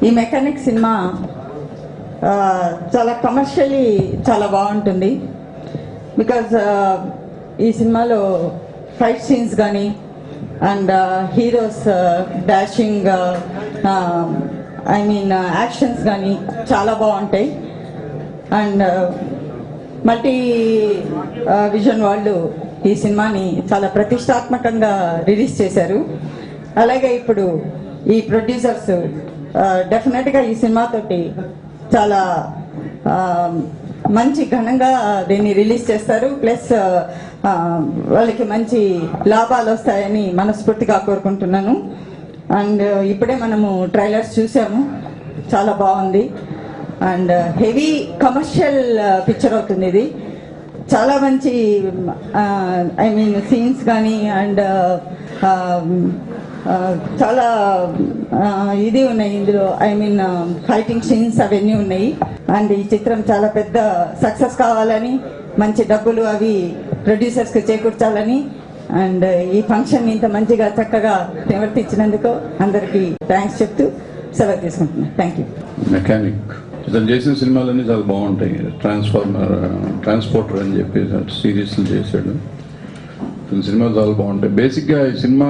ఈ mechanic cinema చాలా commercially చాలా బాగుంటుంది. బికాజ్ ఈ సినిమాలో ఫైట్ సీన్స్ కానీ అండ్ హీరోస్ డాషింగ్ యాక్షన్స్ కానీ చాలా బాగుంటాయి. అండ్ మల్టీ విజన్ వాళ్ళు ఈ సినిమాని చాలా ప్రతిష్టాత్మకంగా రిలీజ్ చేశారు. అలాగే ఇప్పుడు ఈ ప్రొడ్యూసర్స్ డెఫినెట్గా ఈ సినిమాతోటి చాలా మంచి ఘనంగా దీన్ని రిలీజ్ చేస్తారు. ప్లస్ వాళ్ళకి మంచి లాభాలు వస్తాయని మనస్ఫూర్తిగా కోరుకుంటున్నాను. అండ్ ఇప్పుడే మనము ట్రైలర్స్ చూసాము, చాలా బాగుంది. అండ్ హెవీ కమర్షియల్ పిక్చర్ అవుతుంది ఇది. చాలా మంచి సీన్స్ కానీ అండ్ చాలా ఇది ఉన్నాయి ఇందులో. ఫైటింగ్ సీన్స్ అవన్నీ ఉన్నాయి. అండ్ ఈ చిత్రం చాలా పెద్ద సక్సెస్ కావాలని, మంచి డబ్బులు అవి ప్రొడ్యూసర్స్కి చేకూర్చాలని, అండ్ ఈ ఫంక్షన్ ఇంత మంచిగా చక్కగా నిర్వర్తించినందుకు అందరికీ థ్యాంక్స్ చెప్తూ సెలవు తీసుకుంటున్నాను. Thank you. మెకానిక్ ఇతను చేసిన సినిమాలన్నీ చాలా బాగుంటాయి. ట్రాన్స్పోర్టర్ అని చెప్పి సిరీస్లు చేశాడు. సినిమాలు చాలా బాగుంటాయి. బేసిక్గా ఈ సినిమా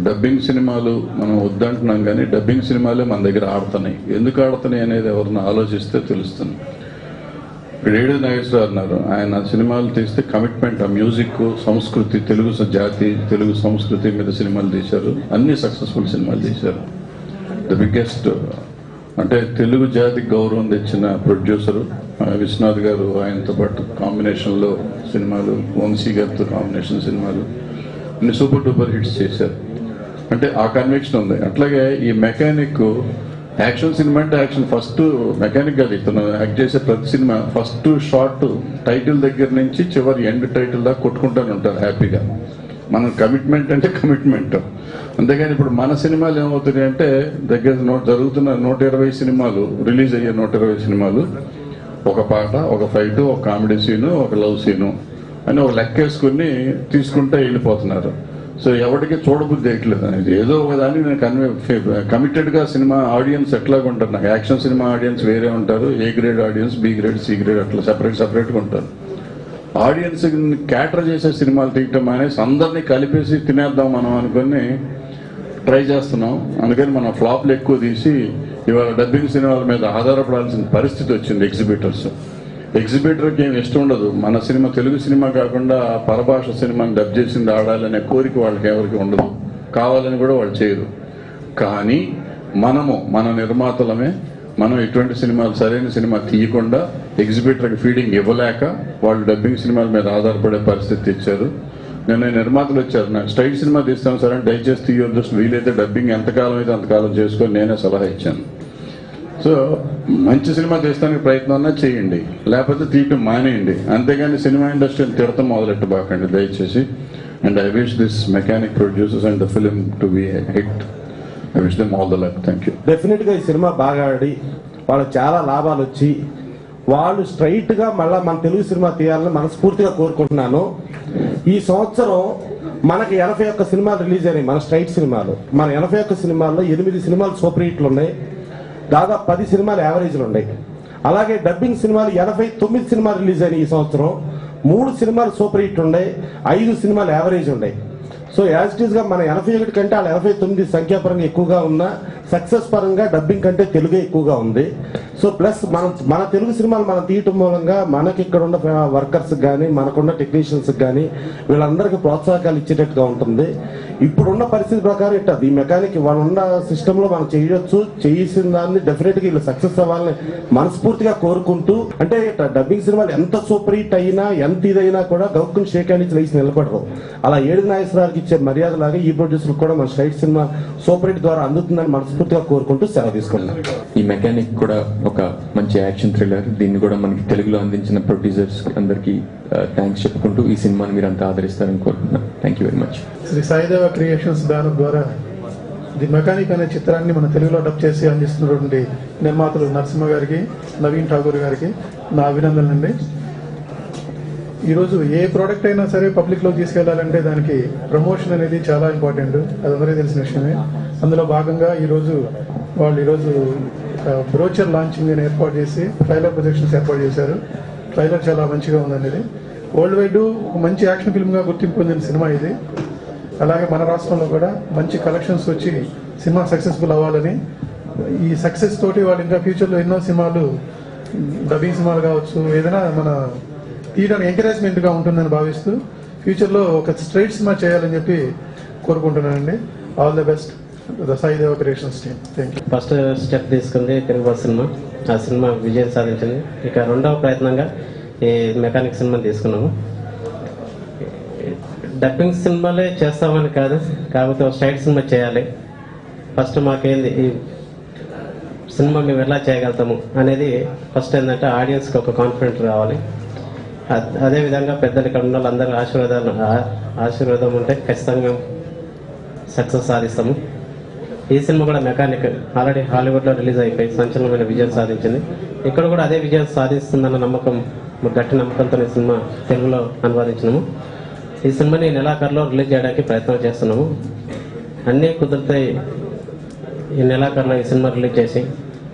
డబ్బింగ్ సినిమాలు మనం వద్దంటున్నాం, కానీ డబ్బింగ్ సినిమాలే మన దగ్గర ఆడుతున్నాయి. ఎందుకు ఆడుతున్నాయి అనేది ఎవరిని ఆలోచిస్తే తెలుస్తుంది. ఇప్పుడు ఏడు నాగేశ్వరరావు అన్నారు, ఆయన సినిమాలు తీస్తే కమిట్మెంట్, ఆ మ్యూజిక్, సంస్కృతి, తెలుగు జాతి, తెలుగు సంస్కృతి మీద సినిమాలు తీశారు. అన్ని సక్సెస్ఫుల్ సినిమాలు తీశారు. ద బిగ్గెస్ట్ అంటే తెలుగు జాతికి గౌరవం తెచ్చిన ప్రొడ్యూసరు విశ్వనాథ్ గారు. ఆయనతో పాటు కాంబినేషన్లో సినిమాలు, వంశీ గారితో కాంబినేషన్ సినిమాలు అన్ని సూపర్ డూపర్ హిట్స్ చేశారు. అంటే ఆ కన్విక్షన్ ఉంది. అట్లాగే ఈ మెకానిక్ యాక్షన్ సినిమా అంటే యాక్షన్ ఫస్ట్ మెకానిక్ కాదు, ఇతను యాక్ట్ చేసే ప్రతి సినిమా ఫస్ట్ షార్ట్ టైటిల్ దగ్గర నుంచి చివరి ఎండ్ టైటిల్ దాకా కొట్టుకుంటూనే ఉంటారు హ్యాపీగా. మన కమిట్మెంట్ అంటే కమిట్మెంట్. అంతేగాని ఇప్పుడు మన సినిమాలు ఏమవుతున్నాయి అంటే దగ్గర జరుగుతున్న 120 సినిమాలు, రిలీజ్ అయ్యే 120 సినిమాలు ఒక పాట, ఒక ఫైట్, ఒక కామెడీ సీను, ఒక లవ్ సీను అని ఒక లెక్కేసుకుని తీసుకుంటే వెళ్ళిపోతున్నారు. సో ఎవరికి చూడబుద్ధి చేయట్లేదు అనేది. ఏదో ఒకదాన్ని నేను కమిటెడ్గా సినిమా ఆడియన్స్ ఎట్లాగా ఉంటారు. నాకు యాక్షన్ సినిమా ఆడియన్స్ వేరే ఉంటారు, A grade audiences, B grade, C grade అట్లా సపరేట్గా ఉంటారు. ఆడియన్స్ క్యాటర్ చేసే సినిమాలు తీయటం అనేసి అందరినీ కలిపేసి తినేద్దాం మనం అనుకుని ట్రై చేస్తున్నాం. అందుకని మనం ఫ్లాప్లు ఎక్కువ తీసి ఇవాళ డబ్బింగ్ సినిమాల మీద ఆధారపడాల్సిన పరిస్థితి వచ్చింది. ఎగ్జిబిటర్కి ఏమి ఇష్టం ఉండదు. మన సినిమా తెలుగు సినిమా కాకుండా పరభాష సినిమాని డబ్ చేసింది ఆడాలనే కోరిక వాళ్ళకి ఎవరికి ఉండదు. కావాలని కూడా వాళ్ళు చేయరు. కానీ మన నిర్మాతలమే మనం ఇటువంటి సినిమాలు సరైన సినిమా తీయకుండా ఎగ్జిబిటర్కి ఫీడింగ్ ఇవ్వలేక వాళ్ళు డబ్బింగ్ సినిమాల మీద ఆధారపడే పరిస్థితి ఇచ్చారు. నిన్న నిర్మాతలు వచ్చారు, నాకు స్ట్రైట్ సినిమా తీస్తాను సరే అని దయచేసి తీయొద్దు, వీలైతే డబ్బింగ్ ఎంతకాలం అయితే అంతకాలం చేసుకొని నేనే సలహా ఇచ్చాను. సో మంచి సినిమా తీస్తానికి ప్రయత్నం అన్నా చేయండి, లేకపోతే తీయటం మానేయండి. అంతేగాని సినిమా ఇండస్ట్రీని తిడతం మొదలెట్టబాకండి దయచేసి. And I wish this mechanic producers and the film to be a hit. I wish them all the luck. Thank you. డెఫినెట్గా ఈ సినిమా బాగా ఆడి వాళ్ళకి చాలా లాభాలు వచ్చి వాళ్ళు స్ట్రైట్గా మళ్ళీ మన తెలుగు సినిమా తీయాలని మనస్ఫూర్తిగా కోరుకుంటున్నాను. ఈ సంవత్సరం మనకి 81 సినిమాలు రిలీజ్ అయినాయి. మన స్ట్రైట్ సినిమాలు మన 81 సినిమాల్లో 8 సినిమాలు సూపర్ హిట్లు ఉన్నాయి, దాదాపు 10 సినిమాలు యావరేజ్లు ఉన్నాయి. అలాగే డబ్బింగ్ సినిమాలు 89 సినిమాలు రిలీజ్ అయినాయి. ఈ సంవత్సరం 3 సినిమాలు సూపర్ హిట్ ఉన్నాయి, 5 సినిమాలు యావరేజ్ ఉన్నాయి. సో యాజ్ ఇట్ ఈస్ గా మన 81 కంటే వాళ్ళ 89 సంఖ్యాపరంగా ఎక్కువగా ఉన్న సక్సెస్ పరంగా డబ్బింగ్ కంటే తెలుగే ఎక్కువగా ఉంది. సో ప్లస్ మన తెలుగు సినిమాలు మనం తీయటం మూలంగా మనకి ఇక్కడ ఉన్న వర్కర్స్ కానీ మనకున్న టెక్నీషియన్స్ కానీ వీళ్ళందరికీ ప్రోత్సాహకాలు ఇచ్చేటట్టుగా ఉంటుంది. ఇప్పుడున్న పరిస్థితి ప్రకారం ఇట్టది ఈ మెకానిక్ వాళ్ళున్న సిస్టంలో మనం చేయొచ్చు, చేసిన దాన్ని డెఫినెట్గా వీళ్ళు సక్సెస్ అవ్వాలని మనస్ఫూర్తిగా కోరుకుంటూ, అంటే డబ్బింగ్ సినిమాలు ఎంత సూపర్ హిట్ అయినా ఎంత ఇదైనా కూడా గౌక్కుని షేక్ హ్యాండ్ లేచి నిలబడరు. అలా ఏడు నాగేశ్వరరావుకి ఇచ్చే మర్యాద లాగా ఈ ప్రొడ్యూసర్ కూడా మన స్ట్రైట్ సినిమా సూపర్ హిట్ ద్వారా అందుతుందని మనస్ఫూర్తిగా కోరుకుంటూ సెలవు తీసుకున్నాం. ఈ మెకానిక్ కూడా ఒక మంచి యాక్షన్ థ్రిల్లర్. దీన్ని కూడా మనకి తెలుగులో అందించిన ప్రొడ్యూసర్స్ అందరికీ థ్యాంక్స్ చెప్పుకుంటూ ఈ సినిమాని మీరు అంతా ఆదరిస్తారని కోరుకుంటున్నాను. Thank you very much. Shri Saideva creations banner ద్వారా ది మెకానిక్ అనే చిత్రాన్ని మన తెలుగులో డబ్ చేసి అందిస్తున్నటువంటి నిర్మాతలు నరసింహ గారికి, నవీన్ ఠాగూర్ గారికి నా అభినందనలండి. ఈరోజు ఏ ప్రోడక్ట్ అయినా సరే పబ్లిక్లో తీసుకెళ్లాలంటే దానికి ప్రమోషన్ అనేది చాలా ఇంపార్టెంట్, అది అందరికీ తెలిసిన విషయమే. అందులో భాగంగా ఈరోజు వాళ్ళు ఈరోజు బ్రోచర్ లాంచింగ్ అని ఏర్పాటు చేసి ట్రైలర్ ప్రొజెక్షన్స్ ఏర్పాటు చేశారు. ట్రైలర్ చాలా మంచిగా ఉందండి. ఇది వరల్డ్ వైడ్ ఒక మంచి యాక్షన్ ఫిల్మ్గా గుర్తింపు పొందిన సినిమా ఇది. అలాగే మన రాష్ట్రంలో కూడా మంచి కలెక్షన్స్ వచ్చి సినిమా సక్సెస్ఫుల్ అవ్వాలని, ఈ సక్సెస్ తోటి వాళ్ళు ఇంకా ఫ్యూచర్లో ఎన్నో సినిమాలు, డబ్బింగ్ సినిమాలు కావచ్చు, ఏదైనా మన తీయడానికి ఎంకరేజ్మెంట్గా ఉంటుందని భావిస్తూ ఫ్యూచర్లో ఒక స్ట్రైట్ సినిమా చేయాలని చెప్పి కోరుకుంటున్నానండి. All the best the Sai Deva creations team. Thank you. First step తీసుకుంది తెలుగు సినిమా. ఆ సినిమా విజయం సాధించింది. ఇక రెండవ ప్రయత్నంగా ఈ మెకానిక్ సినిమాని తీసుకున్నాము. డబ్బింగ్ సినిమాలే చేస్తామని కాదు, కాకపోతే ఒక స్ట్రైట్ సినిమా చేయాలి. ఫస్ట్ మాకేంది ఈ సినిమా మేము ఎలా చేయగలుగుతాము అనేది ఫస్ట్ ఏంటంటే ఆడియన్స్కి ఒక కాన్ఫిడెంట్ రావాలి. అదేవిధంగా పెద్దలు ఇక్కడ ఉన్న వాళ్ళందరూ ఆశీర్వాదం ఉంటే ఖచ్చితంగా మేము సక్సెస్ సాధిస్తాము. ఈ సినిమా కూడా మెకానిక్ ఆల్రెడీ హాలీవుడ్లో రిలీజ్ అయిపోయి సంచలనమైన విజయం సాధించింది. ఇక్కడ కూడా అదే విజయం సాధిస్తుందన్న నమ్మకం, గట్టి నమ్మకంతో ఈ సినిమా తెలుగులో అనువాదించినాము. ఈ సినిమాని నెలాఖరులో రిలీజ్ చేయడానికి ప్రయత్నం చేస్తున్నాము. అన్నీ కుదురుతాయి. ఈ నెలాఖరులో ఈ సినిమా రిలీజ్ చేసి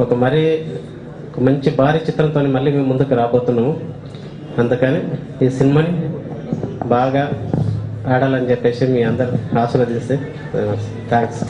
ఒక మంచి భారీ చిత్రంతో మళ్ళీ మేము ముందుకు రాబోతున్నాము. అందుకని ఈ సినిమాని బాగా ఆడాలని చెప్పేసి మీ అందరు ఆశీర్వదిస్తే థ్యాంక్స్.